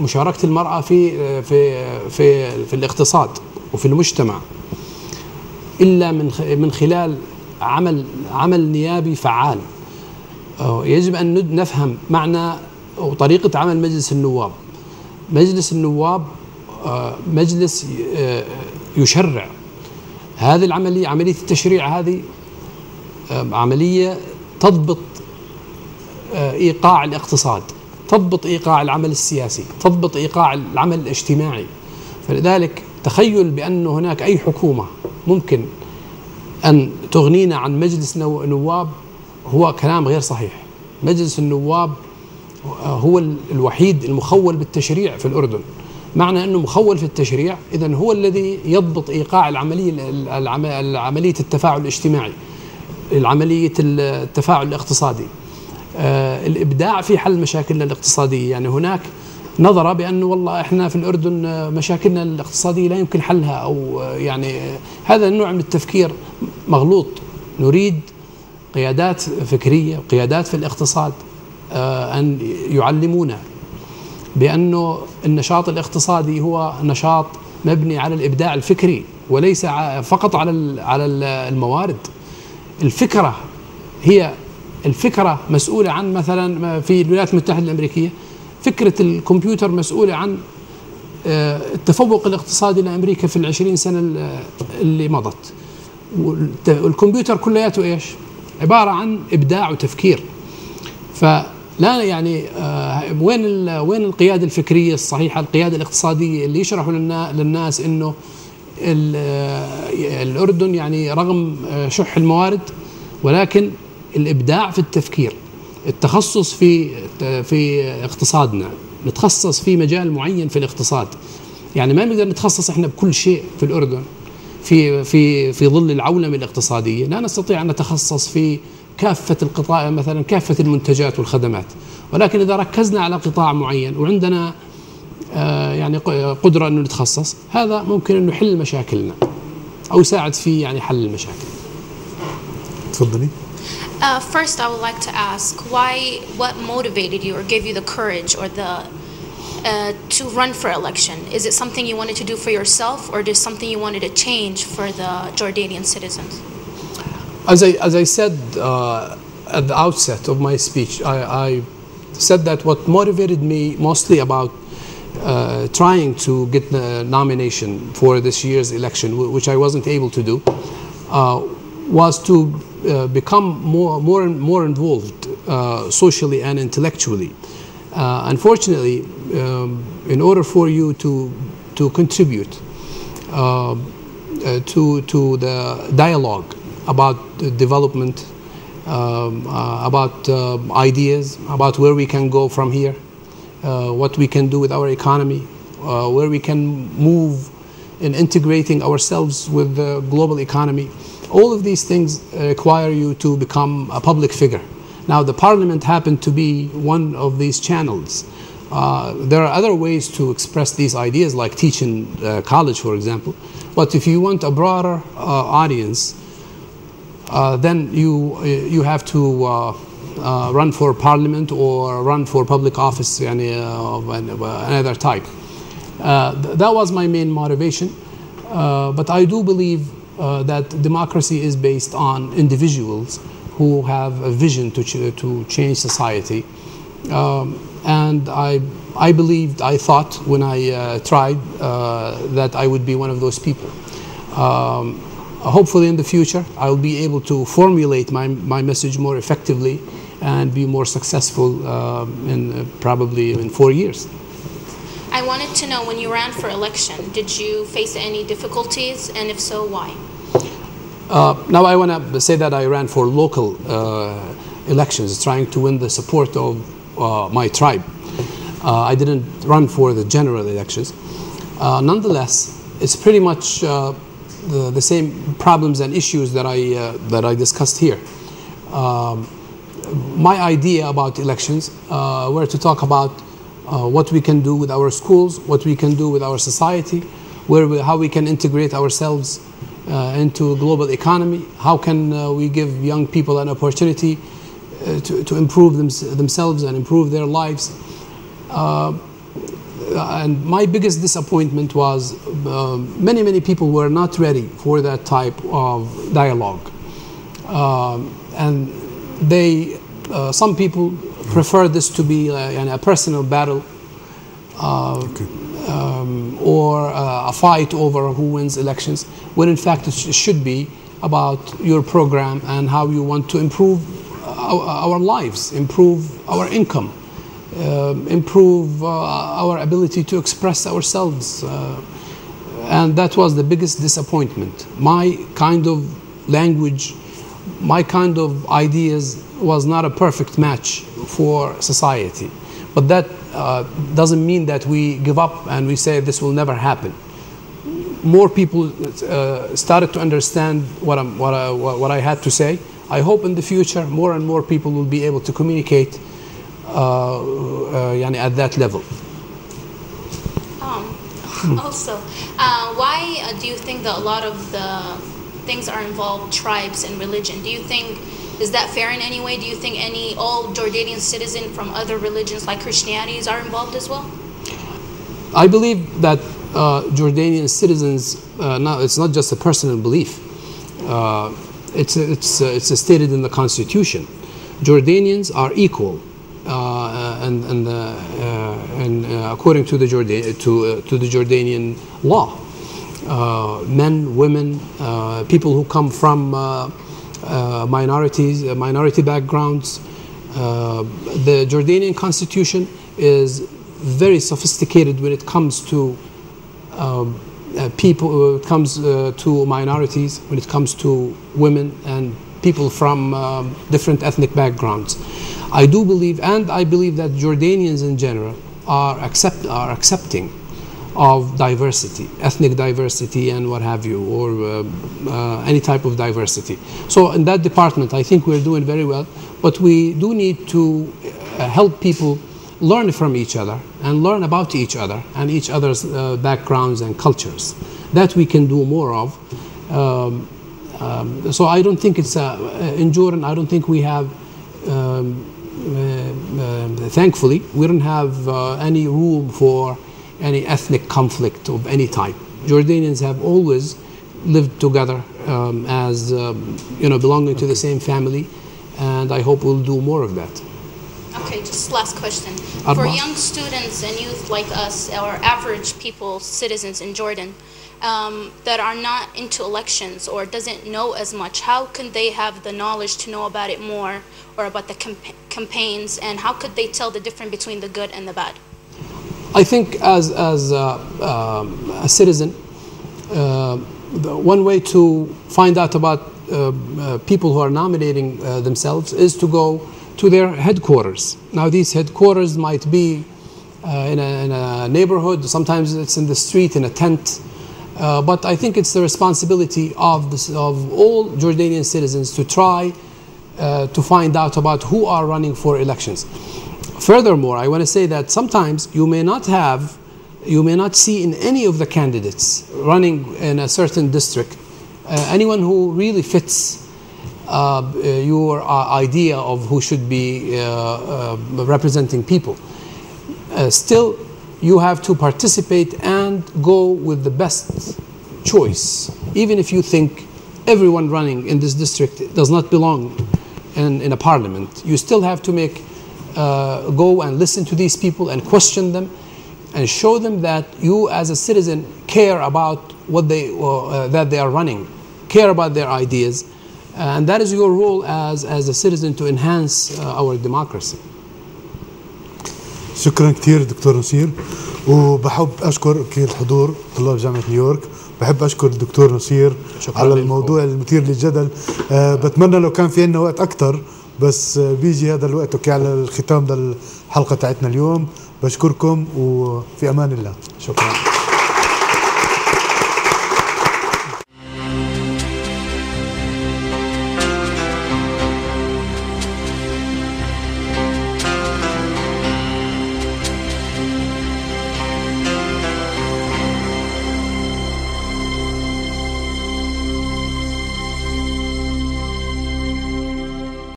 مشاركة المرأة في الاقتصاد وفي المجتمع إلا من خلال عمل نيابي فعال. يجب أن نفهم معنى وطريقة عمل مجلس النواب. مجلس النواب مجلس يشرع. هذه العملية، عملية التشريع، هذه عملية تضبط إيقاع الاقتصاد، تضبط إيقاع العمل السياسي، تضبط إيقاع العمل الاجتماعي. فلذلك تخيل بأن هناك أي حكومة ممكن أن تغنينا عن مجلس نواب هو كلام غير صحيح. مجلس النواب هو الوحيد المخول بالتشريع في الأردن. معنى أنه مخول في التشريع، إذن هو الذي يضبط إيقاع عملية التفاعل الاجتماعي، عملية التفاعل الاقتصادي، الإبداع في حل مشاكلنا الاقتصادية. يعني هناك نظرة بأنه والله إحنا في الأردن مشاكلنا الاقتصادية لا يمكن حلها، أو يعني هذا النوع من التفكير مغلوط. نريد قيادات فكرية وقيادات في الاقتصاد أن يعلمونا بأنه النشاط الاقتصادي هو نشاط مبني على الإبداع الفكري وليس فقط على الموارد. الفكرة مسؤولة عن، مثلا في الولايات المتحدة الأمريكية فكرة الكمبيوتر مسؤولة عن التفوق الاقتصادي لأمريكا في 20 سنة اللي مضت. والكمبيوتر كلياته إيش؟ عبارة عن إبداع وتفكير. فلا يعني وين القيادة الفكرية الصحيحة، القيادة الاقتصادية اللي يشرحوا للناس إنه الأردن يعني رغم شح الموارد ولكن الإبداع في التفكير، التخصص في اقتصادنا، نتخصص في مجال معين في الاقتصاد. يعني ما نقدر نتخصص احنا بكل شيء في الأردن في ظل العولمة الاقتصادية. لا نستطيع أن نتخصص في كافة القطاع، مثلا كافة المنتجات والخدمات، ولكن إذا ركزنا على قطاع معين وعندنا يعني قدرة أنه نتخصص، هذا ممكن أنه يحل مشاكلنا أو يساعد في يعني حل المشاكل. تفضلي. First, I would like to ask what motivated you or gave you the courage or to run for election? Is it something you wanted to do for yourself, or is it something you wanted to change for the Jordanian citizens? As I said at the outset of my speech, I said that what motivated me mostly about trying to get the nomination for this year's election, which I wasn't able to do, was to become more involved socially and intellectually. Unfortunately, in order for you to contribute to the dialogue about development, about ideas, about where we can go from here, what we can do with our economy, where we can move in integrating ourselves with the global economy. All of these things require you to become a public figure. Now, the parliament happened to be one of these channels. There are other ways to express these ideas, like teaching college, for example. But if you want a broader audience, then you have to run for parliament or run for public office of another type. That was my main motivation. But I do believe that democracy is based on individuals who have a vision to change society. And I thought when I tried that I would be one of those people. Hopefully in the future I will be able to formulate my message more effectively and be more successful probably in 4 years. I wanted to know, when you ran for election, did you face any difficulties, and if so, why? Now I want to say that I ran for local elections, trying to win the support of my tribe. I didn't run for the general elections. Nonetheless, it's pretty much the same problems and issues that I discussed here. My idea about elections were to talk about what we can do with our schools, what we can do with our society, how we can integrate ourselves into a global economy, how can we give young people an opportunity to improve themselves and improve their lives. and my biggest disappointment was many people were not ready for that type of dialogue, and they some people prefer this to be a personal battle, or a fight over who wins elections, when in fact it should be about your program and how you want to improve our lives, improve our income, improve our ability to express ourselves. And that was the biggest disappointment. My kind of language, my kind of ideas was not a perfect match for society. But that doesn't mean that we give up and we say this will never happen. More people started to understand what I had to say. I hope in the future more and more people will be able to communicate at that level. Also, why do you think that a lot of the things are involved tribes and religion? Do you think, is that fair in any way? Do you think all Jordanian citizens from other religions like Christianities are involved as well? I believe that Jordanian citizens, now it's not just a personal belief. It's stated in the constitution. Jordanians are equal, and according to the Jordanian law, men, women, people who come from minority backgrounds. The Jordanian constitution is very sophisticated when it comes to people, when it comes to minorities, when it comes to women and people from different ethnic backgrounds. I do believe, and I believe that Jordanians in general are accepting of diversity, ethnic diversity and what have you, or any type of diversity. So in that department, I think we're doing very well, but we do need to help people learn from each other and learn about each other and each other's backgrounds and cultures. That we can do more of. So I don't think it's, in Jordan, I don't think we have, thankfully, we don't have any room for any ethnic conflict of any type. Jordanians have always lived together as belonging to the same family, and I hope we'll do more of that. Okay, just last question. For young students and youth like us, or average people, citizens in Jordan, that are not into elections or doesn't know as much, how can they have the knowledge to know about it more, or about the campaigns, and how could they tell the difference between the good and the bad? I think as a citizen, the one way to find out about people who are nominating themselves is to go to their headquarters. Now these headquarters might be in a neighborhood, sometimes it's in the street, in a tent, but I think it's the responsibility of all Jordanian citizens to try to find out about who are running for elections. Furthermore, I want to say that sometimes you may not see in any of the candidates running in a certain district anyone who really fits your idea of who should be representing people. Still, you have to participate and go with the best choice, even if you think everyone running in this district does not belong in a parliament. You still have to go and listen to these people and question them and show them that you as a citizen care about what that they are running, care about their ideas, and that is your role as a citizen to enhance our democracy. شكرا كثير دكتور نصير، وبحب أشكر أكيد حضور طلاب جامعة نيويورك. بحب أشكر الدكتور نصير على الموضوع المثير للجدل. بتمنى لو كان في عندنا وقت أكثر، بس بيجي هذا الوقت اوكي على الختام للحلقة تاعتنا اليوم. بشكركم وفي أمان الله. شكرا.